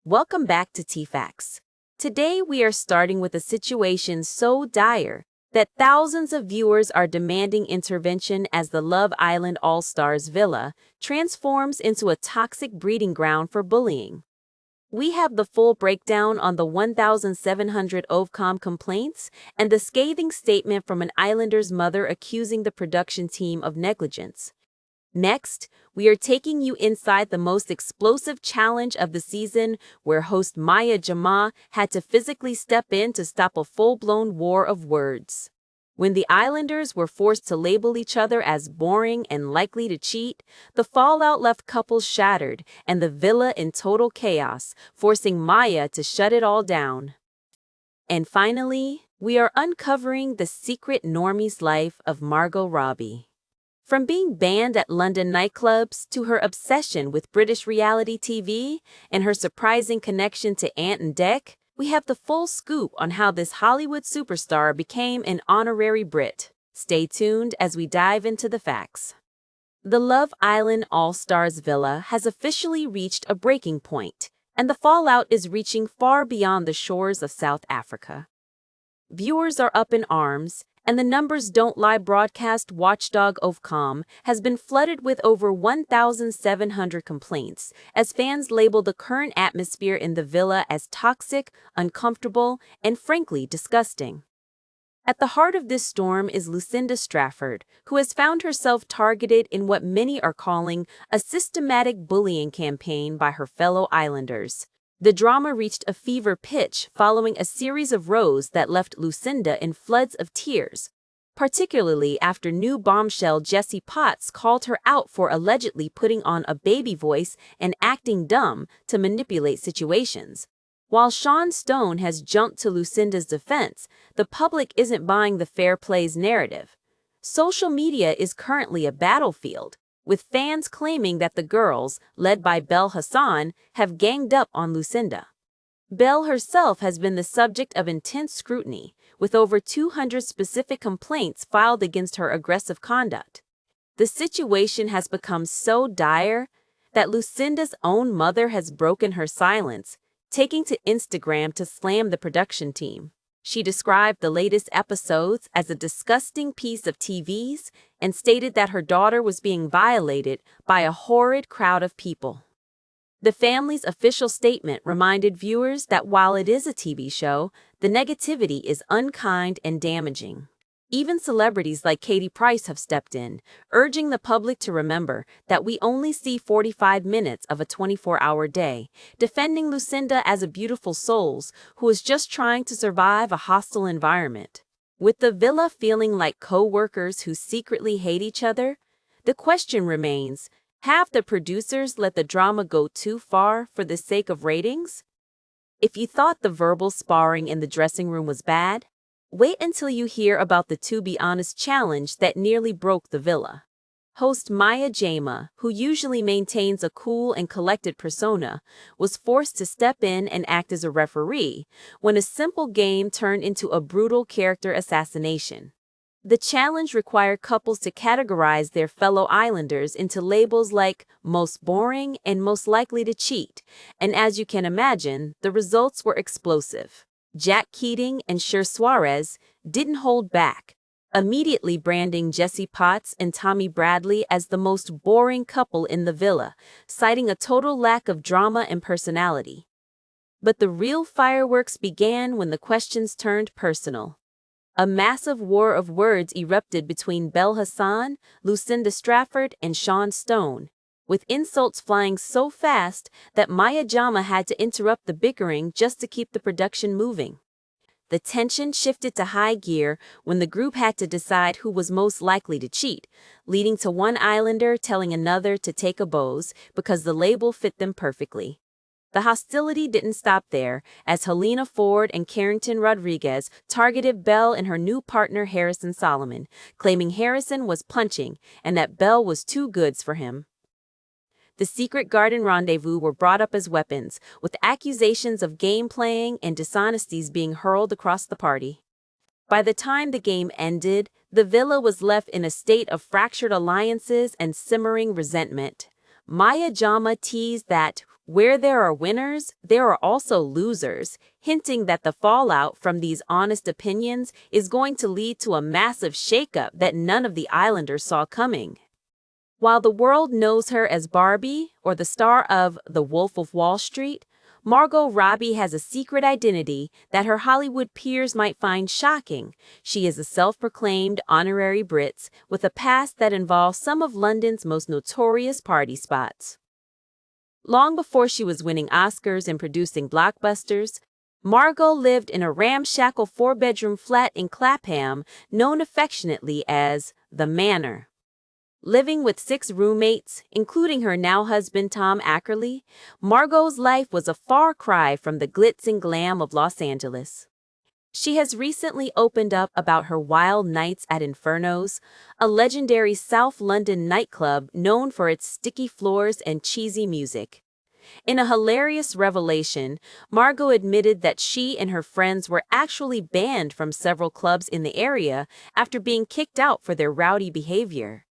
Welcome back to TFacts. Today we are starting with a situation so dire that thousands of viewers are demanding intervention as the Love Island All-Stars villa transforms into a toxic breeding ground for bullying. We have the full breakdown on the 1,700 Ovcom complaints and the scathing statement from an Islanders' mother accusing the production team of negligence. Next, we are taking you inside the most explosive challenge of the season, where host Jama had to physically step in to stop a full-blown war of words. When the Islanders were forced to label each other as boring and likely to cheat, the fallout left couples shattered and the villa in total chaos, forcing Maya to shut it all down. And finally, we are uncovering the secret normie's life of Margot Robbie. From being banned at London nightclubs to her obsession with British reality TV and her surprising connection to Ant and Dec, we have the full scoop on how this Hollywood superstar became an honorary Brit. Stay tuned as we dive into the facts. The Love Island All-Stars villa has officially reached a breaking point, and the fallout is reaching far beyond the shores of South Africa. Viewers are up in arms, and the numbers don't lie. Broadcast watchdog Ovcom has been flooded with over 1,700 complaints as fans label the current atmosphere in the villa as toxic, uncomfortable, and frankly disgusting. At the heart of this storm is Lucinda Strafford, who has found herself targeted in what many are calling a systematic bullying campaign by her fellow Islanders. The drama reached a fever pitch following a series of rows that left Lucinda in floods of tears, particularly after new bombshell Jessie Potts called her out for allegedly putting on a baby voice and acting dumb to manipulate situations. While Sean Stone has jumped to Lucinda's defense, the public isn't buying the fair plays narrative. Social media is currently a battlefield, with fans claiming that the girls, led by Belle Hassan, have ganged up on Lucinda. Belle herself has been the subject of intense scrutiny, with over 200 specific complaints filed against her aggressive conduct. The situation has become so dire that Lucinda's own mother has broken her silence, taking to Instagram to slam the production team. She described the latest episodes as a disgusting piece of TV's and stated that her daughter was being violated by a horrid crowd of people. The family's official statement reminded viewers that while it is a TV show, the negativity is unkind and damaging. Even celebrities like Katie Price have stepped in, urging the public to remember that we only see 45 minutes of a 24-hour day, defending Lucinda as a beautiful soul who is just trying to survive a hostile environment. With the villa feeling like co-workers who secretly hate each other, the question remains, have the producers let the drama go too far for the sake of ratings? If you thought the verbal sparring in the dressing room was bad, wait until you hear about the "to be honest" challenge that nearly broke the villa. Host Jama, who usually maintains a cool and collected persona, was forced to step in and act as a referee when a simple game turned into a brutal character assassination. The challenge required couples to categorize their fellow Islanders into labels like most boring and most likely to cheat, and as you can imagine, the results were explosive. Jack Keating and Cher Suarez didn't hold back, immediately branding Jessie Potts and Tommy Bradley as the most boring couple in the villa, citing a total lack of drama and personality. But the real fireworks began when the questions turned personal. A massive war of words erupted between Belle Hassan, Lucinda Strafford, and Sean Stone, with insults flying so fast that Jama had to interrupt the bickering just to keep the production moving. The tension shifted to high gear when the group had to decide who was most likely to cheat, leading to one Islander telling another to take a bose because the label fit them perfectly. The hostility didn't stop there, as Helena Ford and Carrington Rodriguez targeted Belle and her new partner Harrison Solomon, claiming Harrison was punching and that Belle was too good for him. The secret garden rendezvous were brought up as weapons, with accusations of game playing and dishonesties being hurled across the party. By the time the game ended, the villa was left in a state of fractured alliances and simmering resentment. Jama teased that Where there are winners, there are also losers, hinting that the fallout from these honest opinions is going to lead to a massive shakeup that none of the islanders saw coming. While the world knows her as Barbie or the star of The Wolf of Wall Street, Margot Robbie has a secret identity that her Hollywood peers might find shocking. She is a self-proclaimed honorary Brit with a past that involves some of London's most notorious party spots. Long before she was winning Oscars and producing blockbusters, Margot lived in a ramshackle four-bedroom flat in Clapham, known affectionately as the Manor. Living with 6 roommates, including her now-husband Tom Ackerley, Margot's life was a far cry from the glitz and glam of Los Angeles. She has recently opened up about her wild nights at Inferno's, a legendary South London nightclub known for its sticky floors and cheesy music. In a hilarious revelation, Margot admitted that she and her friends were actually banned from several clubs in the area after being kicked out for their rowdy behavior.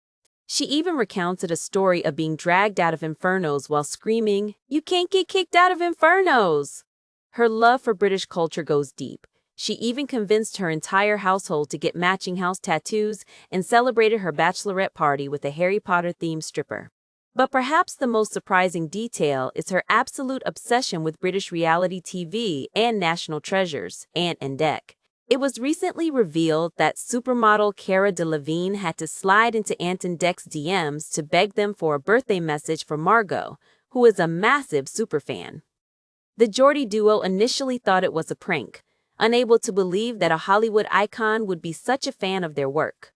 She even recounted a story of being dragged out of Inferno's while screaming, "You can't get kicked out of Inferno's!" Her love for British culture goes deep. She even convinced her entire household to get matching house tattoos and celebrated her bachelorette party with a Harry Potter-themed stripper. But perhaps the most surprising detail is her absolute obsession with British reality TV and national treasures, Ant and Dec. It was recently revealed that supermodel Cara Delevingne had to slide into Ant and Dec's DMs to beg them for a birthday message for Margot, who is a massive superfan. The Geordie duo initially thought it was a prank, unable to believe that a Hollywood icon would be such a fan of their work.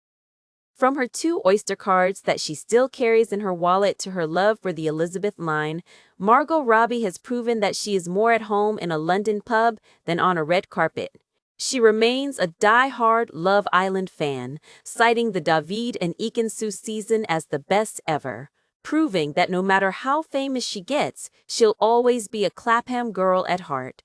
From her 2 Oyster cards that she still carries in her wallet to her love for the Elizabeth line, Margot Robbie has proven that she is more at home in a London pub than on a red carpet. She remains a die-hard Love Island fan, citing the David and Ekin-Su season as the best ever, proving that no matter how famous she gets, she'll always be a Clapham girl at heart.